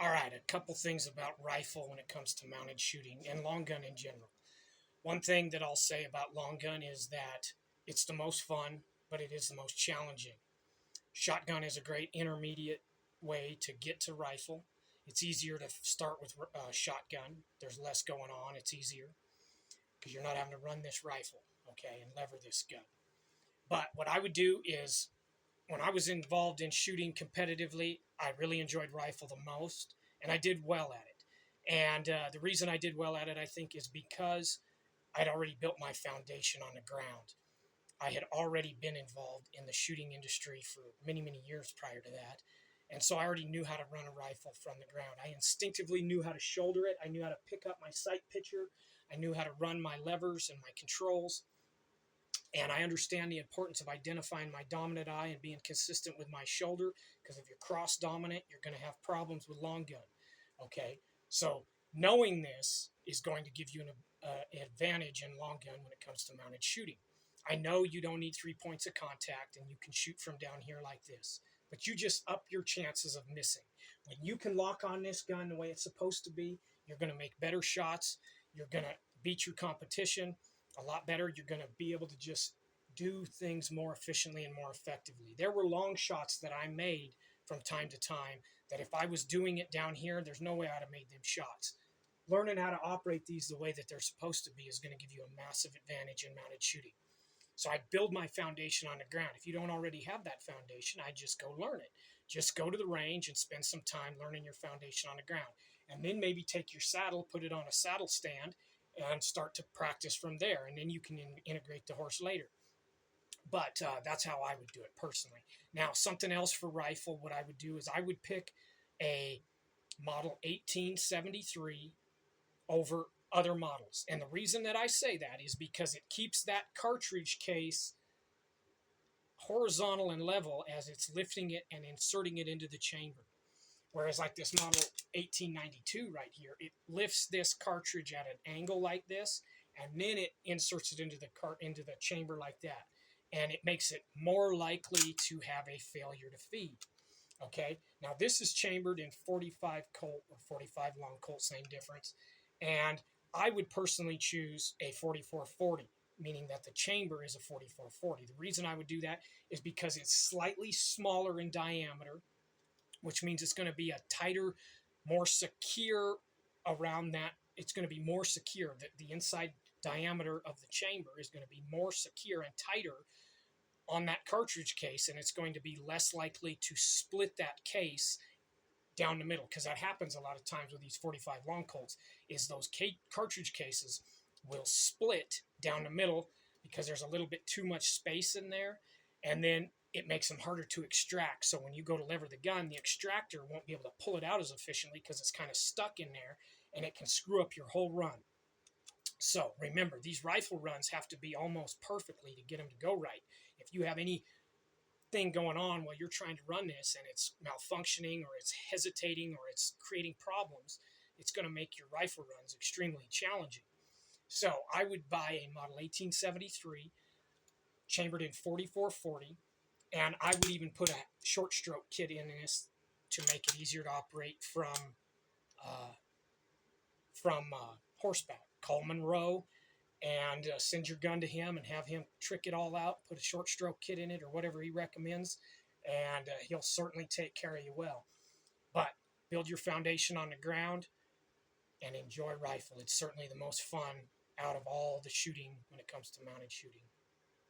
All right, a couple things about rifle when it comes to mounted shooting and long gun in general. One thing that I'll say about long gun is that it's the most fun, but it is the most challenging. Shotgun is a great intermediate way to get to rifle. It's easier to start with shotgun. There's less going on. It's easier because you're not having to run this rifle, okay, and lever this gun. But what I would do is when I was involved in shooting competitively, I really enjoyed rifle the most, and I did well at it. And the reason I did well at it, I think, is because I'd already built my foundation on the ground. I had already been involved in the shooting industry for many, many years prior to that. And so I already knew how to run a rifle from the ground. I instinctively knew how to shoulder it. I knew how to pick up my sight picture. I knew how to run my levers and my controls. And I understand the importance of identifying my dominant eye and being consistent with my shoulder, because if you're cross dominant, you're going to have problems with long gun. Okay, so knowing this is going to give you an advantage in long gun when it comes to mounted shooting. I know you don't need 3 points of contact and you can shoot from down here like this, but you just up your chances of missing. When you can lock on this gun the way it's supposed to be, you're going to make better shots. You're going to beat your competition a lot better. You're going to be able to just do things more efficiently and more effectively. There were long shots that I made from time to time that if I was doing it down here, there's no way I'd have made them shots. Learning how to operate these the way that they're supposed to be is going to give you a massive advantage in mounted shooting. So I build my foundation on the ground. If you don't already have that foundation, I just go learn it. Just go to the range and spend some time learning your foundation on the ground. And then maybe take your saddle, put it on a saddle stand, and start to practice from there. And then you can integrate the horse later. But that's how I would do it personally. Now, something else for rifle, what I would do is I would pick a model 1873 over other models. And the reason that I say that is because it keeps that cartridge case horizontal and level as it's lifting it and inserting it into the chamber. Whereas like this model 1892 right here, it lifts this cartridge at an angle like this, and then it inserts it into the chamber like that. And it makes it more likely to have a failure to feed. Okay, now this is chambered in 45 Colt or 45 long Colt, same difference. And I would personally choose a 4440, meaning that the chamber is a 4440. The reason I would do that is because it's slightly smaller in diameter, which means it's going to be a tighter, more secure around that. It's going to be more secure. The inside diameter of the chamber is going to be more secure and tighter on that cartridge case, and it's going to be less likely to split that case down the middle, because that happens a lot of times with these 45 long Colts, is those cartridge cases will split down the middle because there's a little bit too much space in there, and then it makes them harder to extract. So when you go to lever the gun, the extractor won't be able to pull it out as efficiently because it's kind of stuck in there, and it can screw up your whole run. So remember, these rifle runs have to be almost perfectly to get them to go right. If you have any thing going on while you're trying to run this and it's malfunctioning or it's hesitating or it's creating problems, it's going to make your rifle runs extremely challenging. So I would buy a model 1873 chambered in 4440, and I would even put a short stroke kit in this to make it easier to operate from horseback. Call Monroe and send your gun to him and have him trick it all out, put a short stroke kit in it or whatever he recommends, and he'll certainly take care of you well. But build your foundation on the ground and enjoy rifle. It's certainly the most fun out of all the shooting when it comes to mounted shooting.